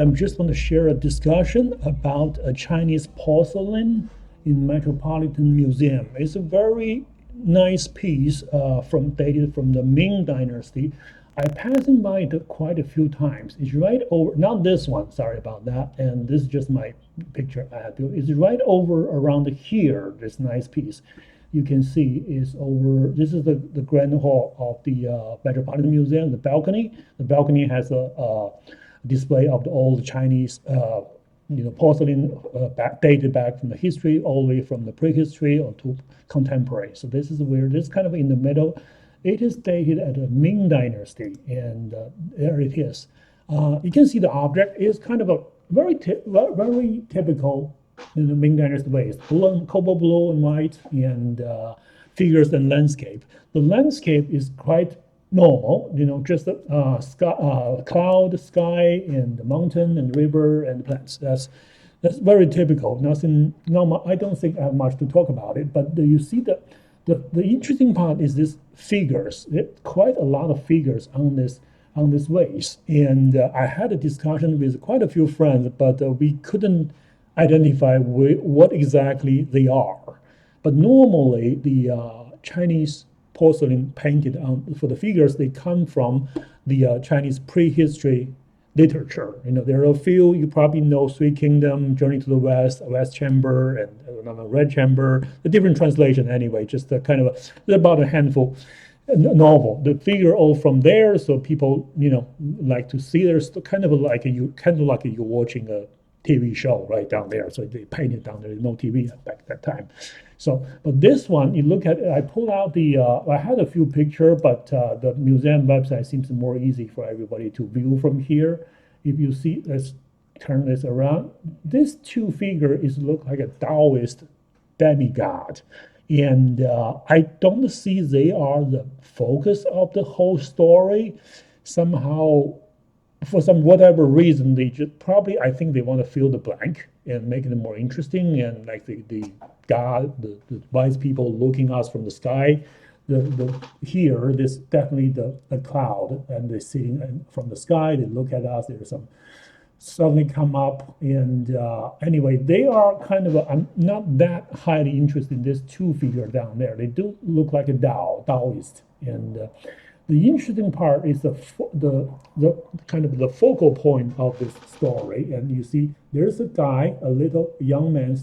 I'm just going to share a discussion about a Chinese porcelain in Metropolitan Museum. It's a very nice piece dated from the Ming dynasty. I passing by it quite a few times. It's right over, not this one, sorry about that. And this is just my picture I had to. It's right over around here, this nice piece. You can see is over, this is the grand hall of the Metropolitan Museum, the balcony. The balcony has a display of all the Chinese porcelain dated back from the history, all the way from the prehistory or to contemporary. So this is where this kind of in the middle. It is dated at the Ming dynasty, and there it is. You can see the object is kind of a very typical in the Ming dynasty ways, cobalt blue and white, and figures and landscape. The landscape is quite normal, just cloud, sky, and the mountain and river and plants. That's very typical. Nothing. No, I don't think I have much to talk about it. But you see the interesting part is this figures. Quite a lot of figures on this vase, and I had a discussion with quite a few friends, but we couldn't identify what exactly they are. But normally the Chinese porcelain painted on for the figures, they come from the Chinese prehistory literature. There are a few, you probably know, Three Kingdom, Journey to the West, West Chamber, and Red Chamber, a different translation anyway, just a kind of about a handful novel. The figure all from there, so people, like to see there's kind of like you're watching a TV show right down there. So they painted down there. There's no TV back at that time. So, but this one, you look at it, I pulled out I had a few pictures, but the museum website seems more easy for everybody to view from here. If you see, let's turn this around. This two figure look like a Taoist demigod. And I don't see they are the focus of the whole story. Somehow, for some whatever reason, they just probably, I think they want to fill the blank and make it more interesting, and like the god, the wise people looking us from the sky. Here, this definitely the cloud, and they're sitting from the sky. They look at us. There's some suddenly come up, and anyway, they are kind of I'm not that highly interested in this two figure down there. They do look like a Taoist, and the interesting part is the kind of the focal point of this story. And you see there's a guy, a little young man,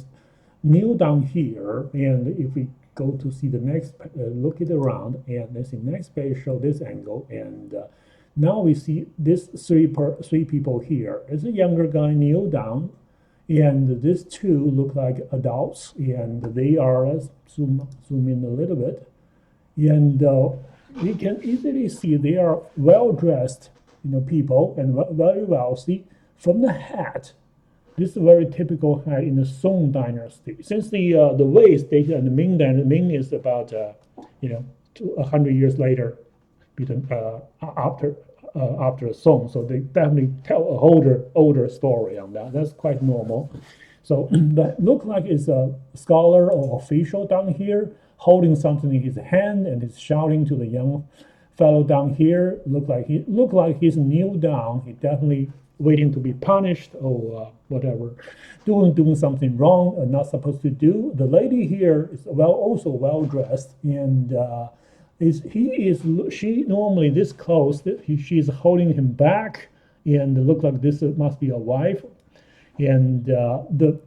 kneel down here. And if we go to see the next, look it around, and let's see, next page show this angle. And now we see this three people here. There's a younger guy kneel down, and these two look like adults, and they are, let's zoom in a little bit, and we can easily see they are well-dressed, people, and very wealthy. From the hat, this is a very typical hat in the Song dynasty. Since the vase dated in the Ming dynasty, Ming is about 100 years later, after the Song, so they definitely tell a older story on that. That's quite normal. So that look like it's a scholar or official down here, holding something in his hand, and he's shouting to the young fellow down here. Look like he's kneel down. He definitely waiting to be punished or whatever, doing something wrong or not supposed to do. The lady here is also well dressed, and she normally this close. She's holding him back, and look like this must be a wife, and the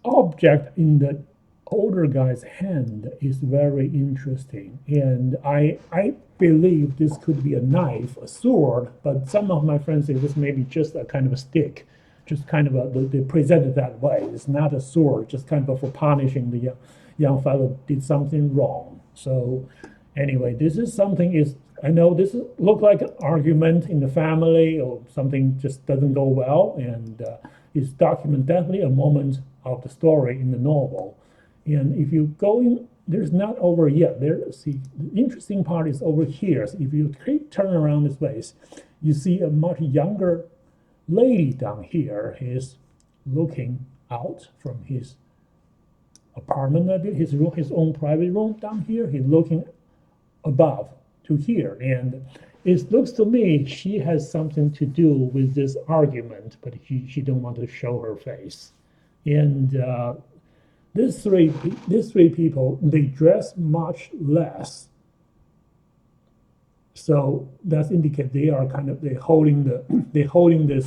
object in the older guy's hand is very interesting, and I believe this could be a knife, a sword, but some of my friends say this may be just a kind of a stick, just kind of they present it that way. It's not a sword, just kind of for punishing the young fellow did something wrong. So anyway, this is something I know this look like an argument in the family or something just doesn't go well, and it's document definitely a moment of the story in the novel. And if you go in, there's not over yet. See, the interesting part is over here. So if you turn around this way, you see a much younger lady down here. He's looking out from his apartment, his own private room down here. He's looking above to here, and it looks to me she has something to do with this argument, but she don't want to show her face. And these three people, they dress much less. So that indicates they are kind of they holding this.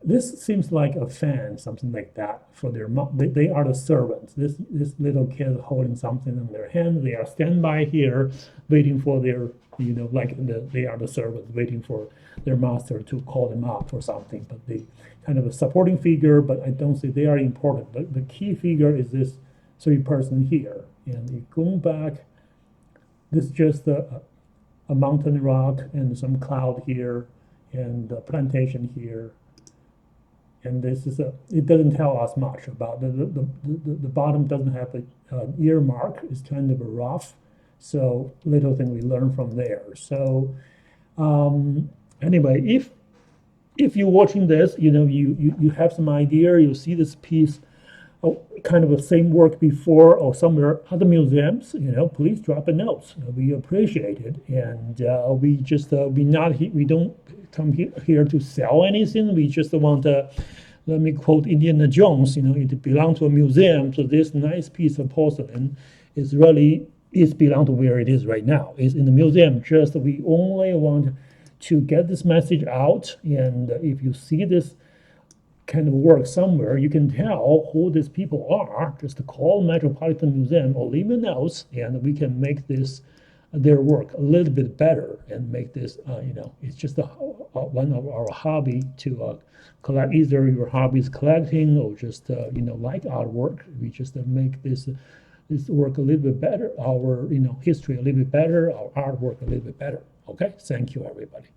This seems like a fan, something like that for their mom. They are the servants. This little kid holding something in their hand. They are standby here, waiting for their they are the servants waiting for their master to call them out or something. But they kind of a supporting figure. But I don't say they are important. The key figure is this three-person here. And going back, this is just a mountain rock and some cloud here and a plantation here. And this is it doesn't tell us much about the bottom doesn't have an ear mark. It's kind of a rough. So little thing we learn from there. So anyway, if you're watching this, you have some idea, you see this piece, kind of the same work before or somewhere other museums, please drop a note. We appreciate it, and we don't come here to sell anything. We just want to, let me quote Indiana Jones. It belongs to a museum. So this nice piece of porcelain is belong to where it is right now. It's in the museum. Just we only want to get this message out, and if you see this kind of work somewhere, you can tell who these people are. Just call Metropolitan Museum or leave a note, and we can make their work a little bit better and make this. It's just one of our hobby to collect. Either your hobby is collecting or just like artwork. We just make this work a little bit better. Our history a little bit better. Our artwork a little bit better. Okay, thank you, everybody.